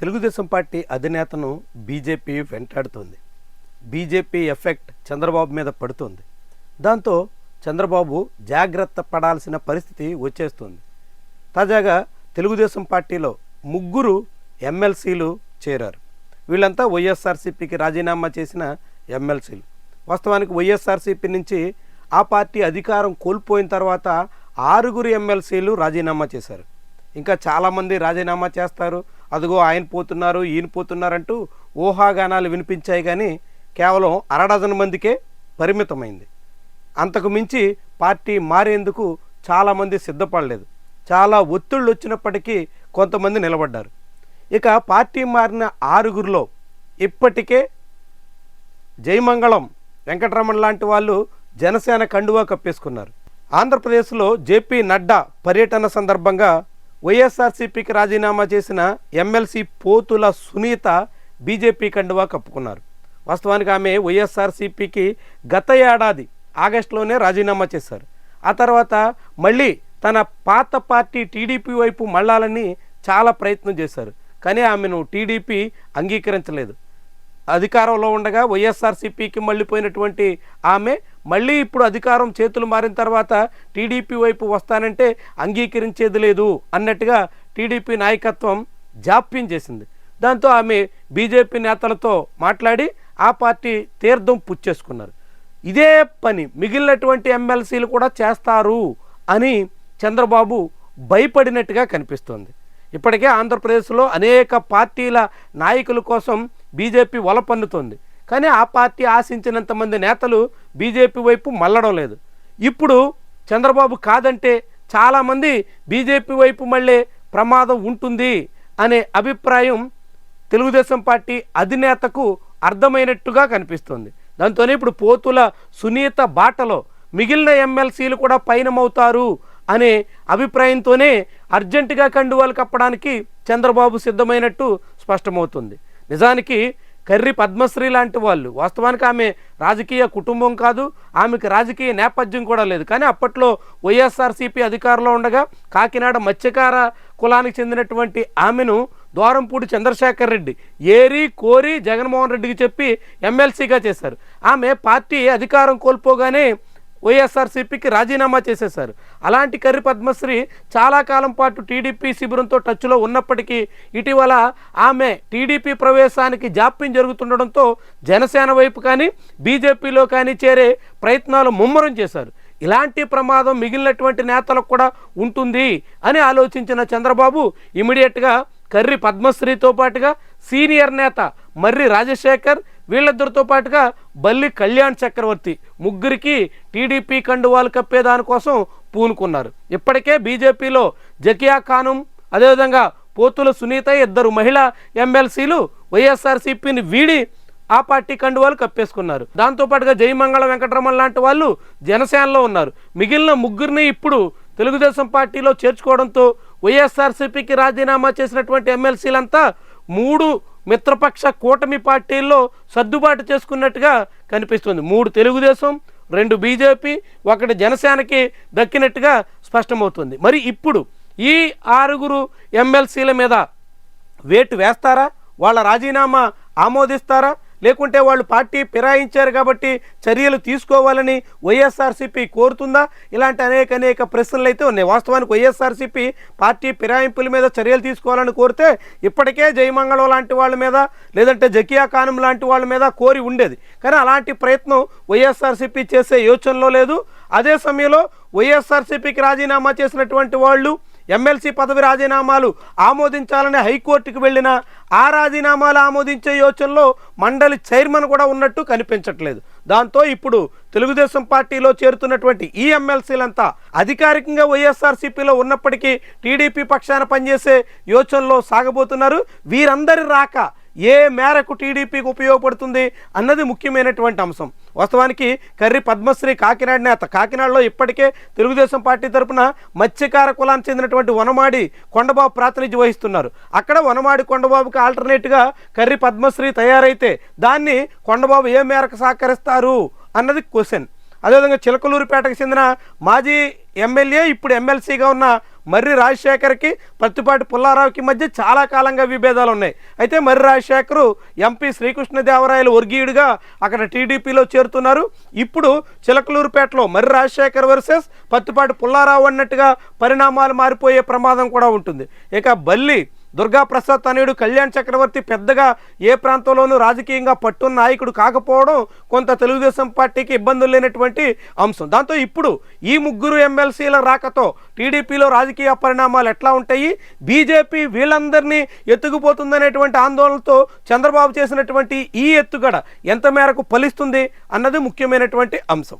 Telugu Desam party అధినేతను BJP వెంటాడుతోంది. BJP effect Chandrababu మీద పడుతోంది. దాంతో చంద్రబాబు జాగ్రత్త పడాల్సిన పరిస్థితి వచ్చేస్తుంది. తాజాగా తెలుగుదేశం పార్టీలో 3 ఎమ్మెల్సీలు చేరారు. వీళ్ళంతా వైఎస్ఆర్సీపీకి రాజీనామా చేసిన ఎమ్మెల్సీలు. వాస్తవానికి వైఎస్ఆర్సీపీ నుంచి ఆ పార్టీ అధికారం కోల్పోయిన తర్వాత 6 ఎమ్మెల్సీలు రాజీనామా చేశారు. ఇంకా చాలామంది రాజీనామా చేస్తారు, అదిగో ఆయన పోతున్నారు ఈయన పోతున్నారంటూ ఊహాగానాలు వినిపించాయి. కానీ కేవలం 1/2 డజన్ మందికే పరిమితమైంది. అంతకు మించి పార్టీ మారేందుకు చాలామంది సిద్ధపడలేదు. చాలా ఒత్తిళ్ళు వచ్చినప్పటికీ కొంతమంది నిలబడ్డారు. ఇక పార్టీ మారిన 6గురిలో ఇప్పటికే జయమంగళం వెంకటరమణ లాంటి వాళ్ళు జనసేన కండువా కప్పేసుకున్నారు. ఆంధ్రప్రదేశ్లో జేపీ నడ్డా పర్యటన సందర్భంగా వైఎస్ఆర్సీపీకి రాజీనామా చేసిన ఎమ్మెల్సీ పోతుల సునీత బీజేపీ కండువా కప్పుకున్నారు. వాస్తవానికి ఆమె వైఎస్ఆర్సీపీకి గత ఏడాది ఆగస్టులోనే రాజీనామా చేశారు. ఆ తర్వాత మళ్ళీ తన పాత పార్టీ టీడీపీ వైపు మళ్ళాలని చాలా ప్రయత్నం చేశారు. కానీ ఆమెను టీడీపీ అంగీకరించలేదు. అధికారంలో ఉండగా వైఎస్ఆర్సీపీకి మళ్ళీపోయినటువంటి ఆమె మళ్ళీ ఇప్పుడు అధికారం చేతులు మారిన తర్వాత టీడీపీ వైపు వస్తానంటే అంగీకరించేది లేదు అన్నట్టుగా టీడీపీ నాయకత్వం జాప్యం చేసింది. దాంతో ఆమె బీజేపీ నేతలతో మాట్లాడి ఆ పార్టీ తీర్థం పుచ్చేసుకున్నారు. ఇదే పని మిగిలినటువంటి ఎమ్మెల్సీలు కూడా చేస్తారు అని చంద్రబాబు భయపడినట్టుగా కనిపిస్తోంది. ఇప్పటికే ఆంధ్రప్రదేశ్లో అనేక పార్టీల నాయకుల కోసం బీజేపీ వల పన్నుతోంది. కానీ ఆ పార్టీ ఆశించినంత మంది నేతలు బీజేపీ వైపు మళ్ళడం లేదు. ఇప్పుడు చంద్రబాబు కాదంటే చాలామంది బీజేపీ వైపు మళ్ళీ ప్రమాదం ఉంటుంది అనే అభిప్రాయం తెలుగుదేశం పార్టీ అధినేతకు అర్థమైనట్టుగా కనిపిస్తుంది. దాంతోనే ఇప్పుడు పోతుల సునీత బాటలో మిగిలిన ఎమ్మెల్సీలు కూడా పయనమవుతారు అనే అభిప్రాయంతోనే అర్జెంటుగా కండువాలు కప్పడానికి చంద్రబాబు సిద్ధమైనట్టు స్పష్టమవుతుంది. నిజానికి కర్రి పద్మశ్రీ లాంటి వాళ్ళు, వాస్తవానికి ఆమె రాజకీయ కుటుంబం కాదు, ఆమెకు రాజకీయ నేపథ్యం కూడా లేదు. కానీ అప్పట్లో వైఎస్ఆర్సీపీ అధికారంలో ఉండగా కాకినాడ మత్స్యకార కులానికి చెందినటువంటి ఆమెను ద్వారంపూడి చంద్రశేఖర్ రెడ్డి ఏరి కోరి జగన్మోహన్ రెడ్డికి చెప్పి ఎమ్మెల్సీగా చేశారు. ఆమె పార్టీ అధికారం కోల్పోగానే వైఎస్ఆర్సీపీకి రాజీనామా చేసేశారు. అలాంటి కర్రి పద్మశ్రీ చాలా కాలం పాటు టీడీపీ శిబిరంతో టచ్లో ఉన్నప్పటికీ ఇటీవల ఆమె టీడీపీ ప్రవేశానికి జాప్యం జరుగుతుండడంతో జనసేన వైపు కానీ బీజేపీలో కానీ చేరే ప్రయత్నాలు ముమ్మరం చేశారు. ఇలాంటి ప్రమాదం మిగిలినటువంటి నేతలకు కూడా ఉంటుంది అని ఆలోచించిన చంద్రబాబు ఇమీడియట్గా కర్రి పద్మశ్రీతో పాటుగా సీనియర్ నేత మర్రి రాజశేఖర్, వీళ్ళిద్దరితో పాటుగా బల్లి కళ్యాణ్ చక్రవర్తి ముగ్గురికి టీడీపీ కండువాలు కప్పేదానికోసం పూనుకున్నారు. ఇప్పటికే బీజేపీలో జకియా ఖానం, అదేవిధంగా పోతుల సునీత 2 మహిళా ఎమ్మెల్సీలు వైఎస్ఆర్సీపీని వీడి ఆ పార్టీ కండువాలు కప్పేసుకున్నారు. దాంతోపాటుగా జయమంగళం వెంకటరమణ లాంటి వాళ్ళు జనసేనలో ఉన్నారు. మిగిలిన 3 ఇప్పుడు తెలుగుదేశం పార్టీలో చేర్చుకోవడంతో వైఎస్ఆర్సీపీకి రాజీనామా చేసినటువంటి ఎమ్మెల్సీలంతా 3 మిత్రపక్ష కూటమి పార్టీల్లో సర్దుబాటు చేసుకున్నట్టుగా కనిపిస్తుంది. 3 తెలుగుదేశం, 2 బీజేపీ, 1 జనసేనకి దక్కినట్టుగా స్పష్టమవుతుంది. మరి ఇప్పుడు ఈ 6 ఎమ్మెల్సీల మీద వేటు వేస్తారా? వాళ్ళ రాజీనామా ఆమోదిస్తారా? లేకుంటే వాళ్ళు పార్టీ ఫిరాయించారు కాబట్టి చర్యలు తీసుకోవాలని వైఎస్ఆర్సీపీ కోరుతుందా? ఇలాంటి అనేక ప్రశ్నలు అయితే ఉన్నాయి. వాస్తవానికి వైఎస్ఆర్సీపీ పార్టీ ఫిరాయింపుల మీద చర్యలు తీసుకోవాలని కోరితే ఇప్పటికే జయమంగళం లాంటి వాళ్ళ మీద, లేదంటే జకియా ఖానం లాంటి వాళ్ళ మీద కోరి ఉండేది. కానీ అలాంటి ప్రయత్నం వైఎస్ఆర్సీపీ చేసే యోచనలో లేదు. అదే సమయంలో వైఎస్ఆర్సీపీకి రాజీనామా చేసినటువంటి వాళ్ళు ఎమ్మెల్సీ పదవి రాజీనామాలు ఆమోదించాలని హైకోర్టుకు వెళ్ళిన ఆ రాజీనామాలు ఆమోదించే యోచనలో మండలి చైర్మన్ కూడా ఉన్నట్టు కనిపించట్లేదు. దాంతో ఇప్పుడు తెలుగుదేశం పార్టీలో చేరుతున్నటువంటి ఈ ఎమ్మెల్సీలంతా అధికారికంగా వైఎస్ఆర్సీపీలో ఉన్నప్పటికీ టీడీపీ పక్షాన పనిచేసే యోచనలో సాగబోతున్నారు. వీరందరి రాక ఏ మేరకు టీడీపీకి ఉపయోగపడుతుంది అన్నది ముఖ్యమైనటువంటి అంశం. వాస్తవానికి కర్రి పద్మశ్రీ కాకినాడ నేత. కాకినాడలో ఇప్పటికే తెలుగుదేశం పార్టీ తరఫున మత్స్యకార కులానికి చెందినటువంటి వనమాడి కొండబాబు ప్రాతినిధ్యం వహిస్తున్నారు. అక్కడ వనమాడి కొండబాబుకి ఆల్టర్నేట్గా కర్రి పద్మశ్రీ తయారైతే దాన్ని కొండబాబు ఏ మేరకు సహకరిస్తారు అన్నది క్వశ్చన్. అదేవిధంగా చిలకలూరుపేటకు చెందిన మాజీ ఎమ్మెల్యే ఇప్పుడు ఎమ్మెల్సీగా ఉన్న మర్రి రాజశేఖర్కి ప్రత్తిపాటి పుల్లారావుకి మధ్య చాలా కాలంగా విభేదాలు ఉన్నాయి. అయితే మర్రి రాజశేఖరు ఎంపీ శ్రీకృష్ణదేవరాయలు వర్గీయుడిగా అక్కడ టీడీపీలో చేరుతున్నారు. ఇప్పుడు చిలకలూరుపేటలో మర్రి రాజశేఖర్ వర్సెస్ ప్రత్తిపాటి పుల్లారావు అన్నట్టుగా పరిణామాలు మారిపోయే ప్రమాదం కూడా ఉంటుంది. ఇక బల్లి దుర్గాప్రసాద్ తనయుడు కళ్యాణ్ చక్రవర్తి పెద్దగా ఏ ప్రాంతంలోనూ రాజకీయంగా పట్టున్న నాయకుడు కాకపోవడం కొంత తెలుగుదేశం పార్టీకి ఇబ్బందులు లేనటువంటి అంశం. దాంతో ఇప్పుడు ఈ ముగ్గురు ఎమ్మెల్సీల రాకతో టీడీపీలో రాజకీయ పరిణామాలు ఎట్లా ఉంటాయి, బీజేపీ వీళ్ళందరినీ ఎత్తుకుపోతుందనేటువంటి ఆందోళనతో చంద్రబాబు చేసినటువంటి ఈ ఎత్తుగడ ఎంత మేరకు ఫలిస్తుంది అన్నది ముఖ్యమైనటువంటి అంశం.